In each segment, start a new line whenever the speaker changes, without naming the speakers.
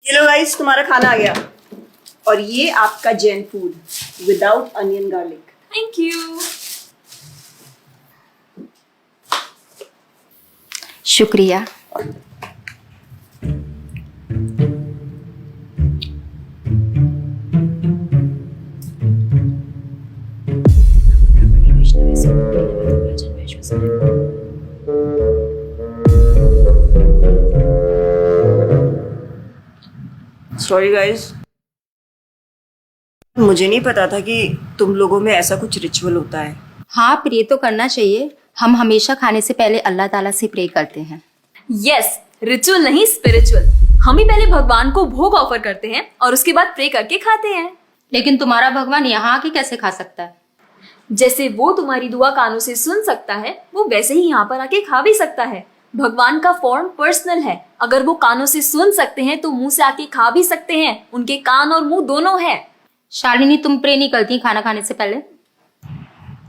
ये लो गाइस, तुम्हारा खाना आ गया। और ये आपका Jain food without onion garlic.
Thank you.
शुक्रिया।
सॉरी गाइस, मुझे नहीं पता था कि तुम लोगों में ऐसा कुछ रिचुअल होता है।
हाँ, प्रे तो करना चाहिए। हम हमेशा खाने से पहले अल्लाह ताला से प्रे करते हैं।
यस, रिचुअल नहीं स्पिरिचुअल। हम ही पहले भगवान को भोग ऑफर करते हैं और उसके बाद प्रे करके खाते हैं।
लेकिन तुम्हारा भगवान यहाँ आके कैसे खा सकता है?
जैसे वो तुम्हारी दुआ कानों से सुन सकता है, वो वैसे ही यहाँ पर आके खा भी सकता है। भगवान का फॉर्म पर्सनल है। अगर वो कानों से सुन सकते हैं तो मुंह से आके खा भी सकते हैं। उनके कान और मुंह दोनों है।
शालिनी, तुम प्रे नहीं करती खाना खाने से पहले?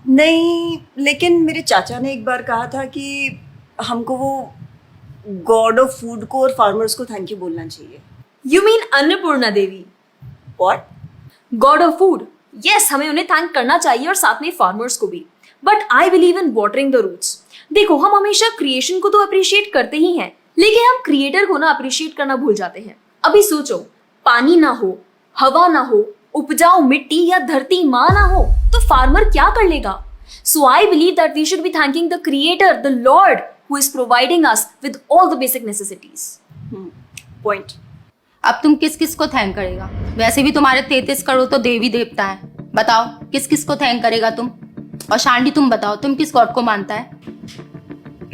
नहीं, लेकिन मेरे चाचा ने एक बार कहा था कि हमको वो गॉड ऑफ फूड को और फार्मर्स को थैंक यू बोलना चाहिए।
You mean Annapurna Devi?
What?
God of food. Yes, हमें उन्हें थैंक करना चाहिए और साथ में फार्मर्स को भी। But I believe in watering the roots. देखो, हम हमेशा क्रिएशन को तो अप्रिशिएट करते ही हैं, लेकिन हम क्रिएटर को ना अप्रिशिएट करना भूल जाते हैं। अभी सोचो, पानी ना हो, हवा ना हो, उपजाऊ मिट्टी या धरती माँ ना हो, तो फार्मर क्या कर लेगा? So I believe that we should be thanking the creator, the lord who is providing us with all the basic necessities.
Point.
अब तुम किस किस को थैंक करेगा? वैसे भी तुम्हारे 33 करोड़ तो देवी देवता है। बताओ, किस किस को थैंक करेगा तुम? और शांडी, तुम बताओ, तुम किस गॉड को मानता है?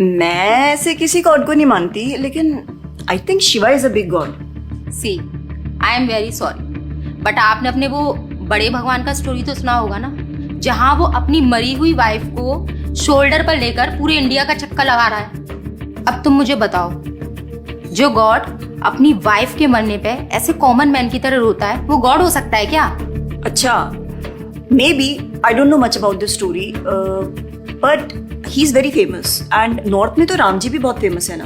मैं ऐसे किसी गॉड को नहीं मानती, लेकिन I think Shiva is a big god.
See, I am very sorry, but आपने अपने वो बड़े भगवान का स्टोरी तो सुना होगा ना, जहां वो अपनी मरी हुई वाइफ को शोल्डर पर लेकर पूरे इंडिया का चक्कर लगा रहा है। अब तुम मुझे बताओ, जो गॉड अपनी वाइफ के मरने पे ऐसे कॉमन मैन की तरह रोता है, वो गॉड हो सकता है क्या?
अच्छा, may be, I don't know much about this story, but he is very famous. And north में तो राम जी भी बहुत फेमस है ना।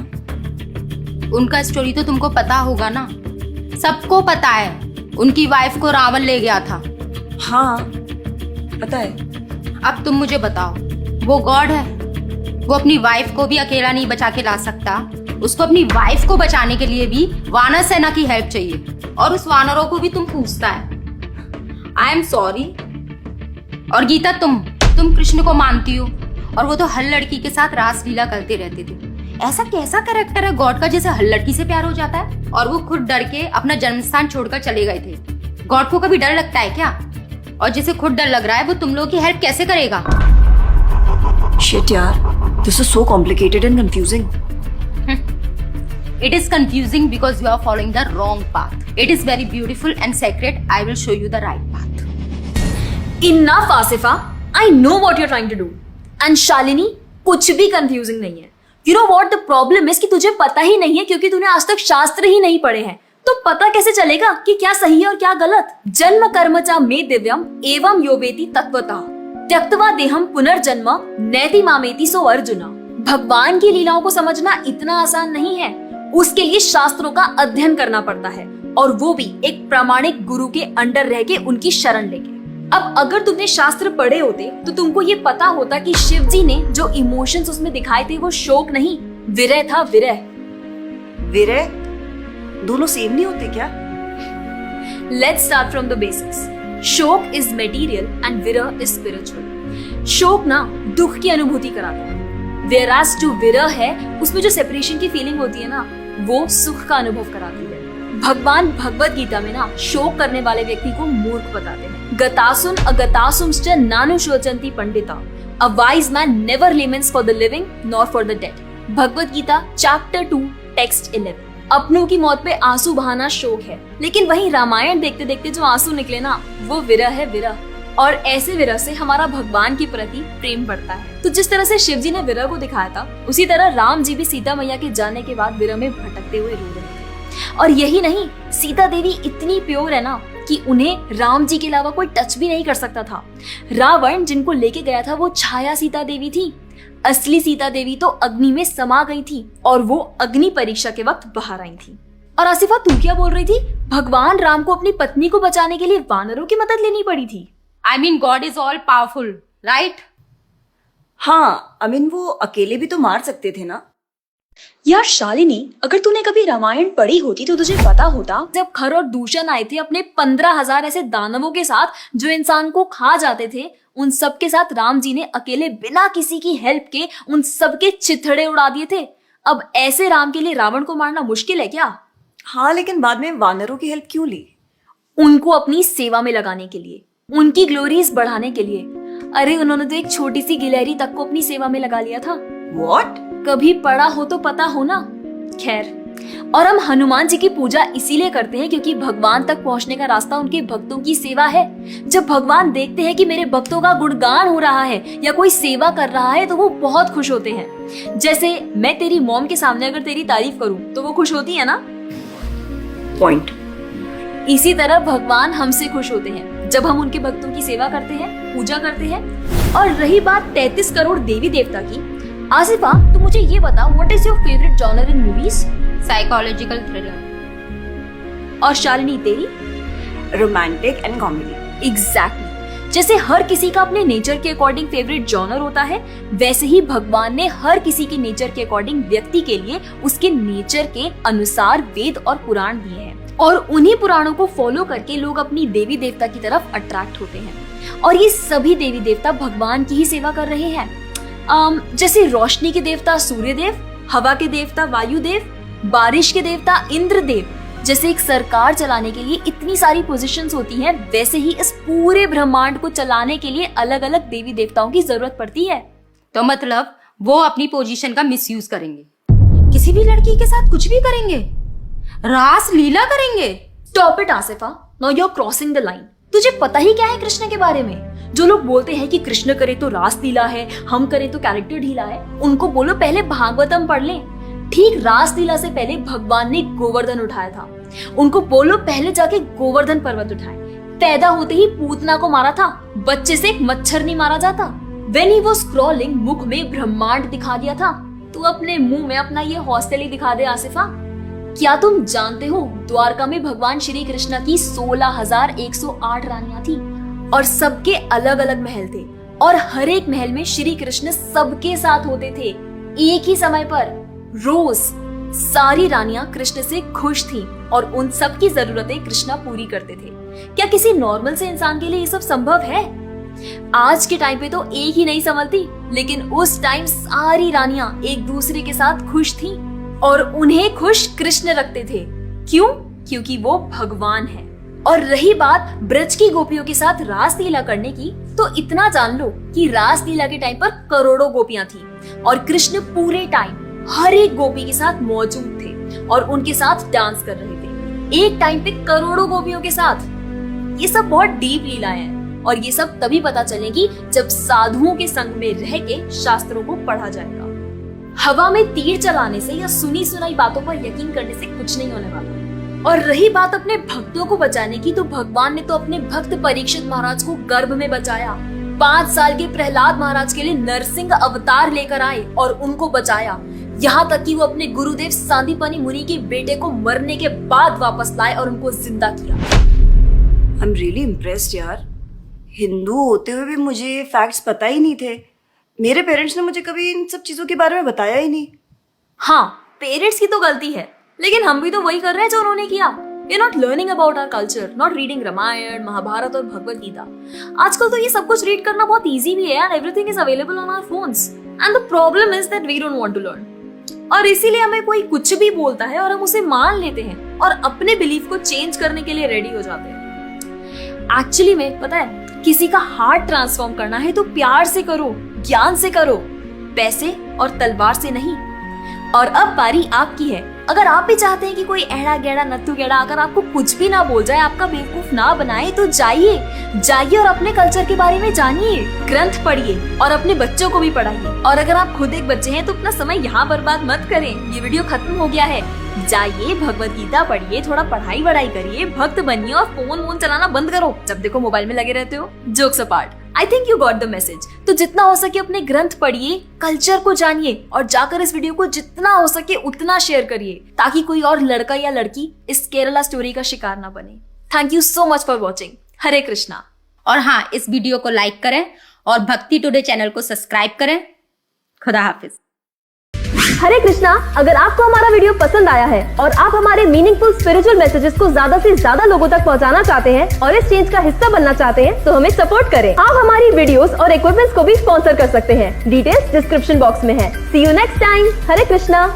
उनका स्टोरी तो तुमको पता होगा ना, सबको पता है। उनकी वाइफ को रावण ले गया था।
हाँ, पता है।
अब तुम मुझे बताओ, वो गॉड है? वो अपनी वाइफ को भी अकेला नहीं बचा के ला सकता। उसको अपनी वाइफ को बचाने के लिए भी वानर सेना की हेल्प चाहिए, और उस वानरों को भी तुम पूछता है। I am sorry. और गीता, तुम कृष्ण को मानती हो, और वो तो हर लड़की के साथ रासलीला करते रहते थे। ऐसा कैसा कैरेक्टर है गॉड का जिसे हर लड़की से प्यार हो जाता है? और वो खुद डर के अपना जन्मस्थान छोड़कर चले गए थे। गॉड को कभी डर लगता है क्या? और जिसे खुद डर लग रहा है, वो तुम लोगों की हेल्प कैसे करेगा?
शिट यार, this is so complicated and confusing.
It is confusing because you are following the wrong path. It is very beautiful and sacred. I will show you the right path.
Enough, Asifa. I know what you're trying to do. And Shalini, कुछ भी confusing नहीं है। You know what the problem is कि तुझे पता ही नहीं है, क्योंकि तूने आज तक शास्त्र ही नहीं पढ़े हैं। तो पता कैसे चलेगा कि क्या सही है और क्या गलत? जन्म कर्म च मे दिव्यम एवं योवेति तत्वतः त्यक्त्वा देहम पुनर्जन्म नैति मामेति सो अर्जुना। भगवान की लीलाओं को समझना इतना आसान नहीं है। उसके लिए शास्त्रों का अध्ययन करना पड़ता है, और वो भी एक प्रामाणिक गुरु के अंडर रह के, उनकी शरण लेके। अब अगर तुमने शास्त्र पढ़े होते तो तुमको ये पता होता कि शिव जी ने जो इमोशंस उसमें दिखाए थे वो शोक नहीं, विरह था। विरह
विरह दोनों सेम नहीं होते क्या?
Let's start from the basics. शोक इज मटेरियल एंड विरह इज स्पिरिचुअल। शोक ना दुख की अनुभूति कराता है, whereas जो विरह है उसमें जो सेपरेशन की फीलिंग होती है ना, वो सुख का अनुभव कराती है। भगवान भगवत गीता में ना शोक करने वाले व्यक्ति को मूर्ख बताते हैं। गतासुन अगतासुंश्च नानुशोचन्ति Pandita. A wise man never laments for the living nor for the dead. Bhagavad Gita chapter 2 text 11। अपनों की मौत पे आंसू बहाना शोक है, लेकिन वहीं रामायण देखते देखते जो आंसू निकले ना, वो विरह है, विरह। और ऐसे विरह से हमारा भगवान के प्रति प्रेम बढ़ता है। तो जिस तरह से शिव जी ने विरह को दिखाया था, उसी तरह राम जी भी सीता मैया के जाने के बाद विरह में भटकते हुए रो रहे थे। और यही नहीं, सीता देवी इतनी प्योर है ना कि उन्हें राम जी के अलावा कोई टच भी नहीं कर सकता था। रावण जिनको लेके गया था वो छाया सीता देवी थी। असली सीता देवी तो अग्नि में समा गई थी और वो अग्नि परीक्षा के वक्त बाहर आई थी। और आसिफा तू क्या बोल रही थी? भगवान राम को अपनी पत्नी को बचाने के लिए वानरों की मदद लेनी पड़ी थी।
I mean God is all powerful, right?
हाँ, आई मीन वो अकेले भी तो मार सकते थे ना।
यार शालिनी, अगर तूने कभी रामायण पढ़ी होती तो तुझे पता होता जब खर और दूषण आए थे अपने 15,000 ऐसे दानवों के साथ जो इंसान को खा जाते थे, उन सब के साथ राम जी ने अकेले बिना किसी की हेल्प के उन सब के चिथड़े उड़ा दिए थे। अब ऐसे राम के लिए रावण को मारना मुश्किल है क्या?
हाँ, लेकिन बाद में वानरों की हेल्प क्यों ली?
उनको अपनी सेवा में लगाने के लिए, उनकी ग्लोरीज बढ़ाने के लिए। अरे उन्होंने तो एक छोटी सी गिलहरी तक को अपनी सेवा में लगा लिया था।
What?
कभी पढ़ा हो तो पता हो ना। खैर, और हम हनुमान जी की पूजा इसीलिए करते हैं क्योंकि भगवान तक पहुंचने का रास्ता उनके भक्तों की सेवा है। जब भगवान देखते हैं कि मेरे भक्तों का गुणगान हो रहा है या कोई सेवा कर रहा है तो वो बहुत खुश होते हैं। जैसे मैं तेरी मॉम के सामने अगर तेरी तारीफ करूं तो वो खुश होती है ना।
पॉइंट।
इसी तरह भगवान हमसे खुश होते हैं जब हम उनके भक्तों की सेवा करते हैं, पूजा करते हैं। और रही बात 33 करोड़ देवी देवता की, आसिफा तू मुझे ये बता, what is your favourite genre in movies?
Psychological thriller.
और शालिनी तेरी?
Romantic and comedy.
एग्जैक्टली। जैसे हर किसी का अपने नेचर के अकॉर्डिंग फेवरेट जॉनर होता है, वैसे ही भगवान ने हर किसी के नेचर के अकॉर्डिंग व्यक्ति के लिए उसके नेचर के अनुसार वेद और पुराण दिए हैं। और उन्हीं पुराणों को फॉलो करके लोग अपनी देवी देवता की तरफ अट्रैक्ट होते हैं। और ये सभी देवी देवता भगवान की ही सेवा कर रहे हैं। जैसे रोशनी के देवता सूर्यदेव, हवा के देवता वायुदेव, बारिश के देवता इंद्रदेव। जैसे एक सरकार चलाने के लिए इतनी सारी पोजीशंस होती हैं, वैसे ही इस पूरे ब्रह्मांड को चलाने के लिए अलग अलग देवी देवताओं की जरूरत पड़ती है।
तो मतलब वो अपनी पोजीशन का मिसयूज करेंगे, किसी भी लड़की के साथ कुछ भी करेंगे, रास लीला करेंगे।
Stop it Asifa, now you are crossing the line. तुझे पता ही क्या है कृष्ण के बारे में? जो लोग बोलते हैं कि कृष्ण करे तो रास लीला है, हम करे तो कैरेक्टर ढीला है, उनको बोलो पहले भागवतम पढ़ लें। ठीक रास लीला से पहले भगवान ने गोवर्धन उठाया था। उनको बोलो पहले जाके गोवर्धन पर्वत उठाए। पैदा होते ही पूतना को मारा था, बच्चे से एक मच्छर नहीं मारा जाता। When he was crawling, मुख में ब्रह्मांड दिखा दिया था। तू अपने मुंह में अपना ये हॉस्टल ही दिखा दे आसिफा। क्या तुम जानते हो द्वारका में भगवान श्री कृष्ण की 16,108 रानियां थी और सबके अलग अलग महल थे और हर एक महल में श्री कृष्ण सबके साथ होते थे एक ही समय पर। रोज सारी रानियां कृष्ण से खुश थीं और उन सब की जरूरतें कृष्णा पूरी करते थे। क्या किसी नॉर्मल से इंसान के लिए ये सब संभव है? आज के टाइम पे तो एक ही नहीं संभलती, लेकिन उस टाइम सारी रानियां एक दूसरे के साथ खुश थीं और उन्हें खुश कृष्ण रखते थे। क्यों? क्योंकि वो भगवान है। और रही बात ब्रज की गोपियों के साथ रास लीला करने की, तो इतना जान लो कि रास लीला के टाइम पर करोड़ों गोपियां थी और कृष्ण पूरे टाइम हर एक गोपी के साथ मौजूद थे और उनके साथ डांस कर रहे थे एक टाइम पे करोड़ों गोपियों के साथ। ये सब बहुत डीप लीलाएं हैं और ये सब तभी पता चलेगी जब साधुओं के संग में रह के शास्त्रों को पढ़ा जाएगा। हवा में तीर चलाने से या सुनी सुनाई बातों पर यकीन करने से कुछ नहीं होने वाला। और रही बात अपने भक्तों को बचाने की, तो भगवान ने तो अपने भक्त परीक्षित महाराज को गर्भ में बचाया। 5 साल के प्रहलाद महाराज के लिए नरसिंह अवतार लेकर आए और उनको बचाया। यहाँ तक कि वो अपने गुरुदेव सांदीपनी मुनि के बेटे को मरने के बाद वापस लाए और उनको जिंदा किया।
आई एम रियली इम्प्रेस्ड यार। हिंदू होते हुए भी मुझे ये फैक्ट्स पता ही नहीं थे। मेरे पेरेंट्स ने मुझे कभी इन सब चीजों के बारे में बताया ही नहीं।
हाँ, पेरेंट्स की तो गलती है, लेकिन हम भी तो वही कर रहे हैं जो उन्होंने किया। We are not learning about our culture, not reading Ramayan, Mahabharat और भगवत गीता। आजकल तो ये सब कुछ रीड करना बहुत इजी भी है and everything is available on our phones. And the problem is that we don't want to learn. और इसीलिए हमें कोई कुछ भी बोलता है और हम उसे मान लेते हैं और अपने बिलीफ को चेंज करने के लिए रेडी हो जाते हैं। एक्चुअली में पता है, किसी का हार्ट ट्रांसफॉर्म करना है तो प्यार से करो, ज्ञान से करो, पैसे और तलवार से नहीं। और अब बारी आपकी है। अगर आप भी चाहते हैं कि कोई एड़ा गेड़ा नत्थु गेड़ा अगर आपको कुछ भी ना बोल जाए, आपका बेवकूफ ना बनाए, तो जाइए और अपने कल्चर के बारे में जानिए, ग्रंथ पढ़िए और अपने बच्चों को भी पढ़ाइए। और अगर आप खुद एक बच्चे हैं तो अपना समय यहाँ बर्बाद मत करें। ये वीडियो खत्म हो गया है, जाइए भगवत गीता पढ़िए, थोड़ा पढ़ाई वढ़ाई करिए, भक्त बनिए और फोन चलाना बंद करो। जब देखो मोबाइल में लगे रहते हो। Jokes apart. I think you got the message. तो जितना हो सके अपने ग्रंथ पढ़िए, कल्चर को जानिए और जाकर इस वीडियो को जितना हो सके उतना शेयर करिए ताकि कोई और लड़का या लड़की इस केरला स्टोरी का शिकार ना बने। Thank you so much for watching. Hare Krishna.
और हाँ, इस वीडियो को लाइक करें और भक्ति टुडे चैनल को सब्सक्राइब करें। खुदा हाफिज।
हरे कृष्णा। अगर आपको हमारा वीडियो पसंद आया है और आप हमारे मीनिंगफुल स्पिरिचुअल मैसेजेस को ज्यादा से ज्यादा लोगों तक पहुंचाना चाहते हैं और इस चेंज का हिस्सा बनना चाहते हैं तो हमें सपोर्ट करें। आप हमारी वीडियोस और इक्विपमेंट्स को भी स्पॉन्सर कर सकते हैं। डिटेल्स डिस्क्रिप्शन बॉक्स में है। See you next time. Hare Krishna.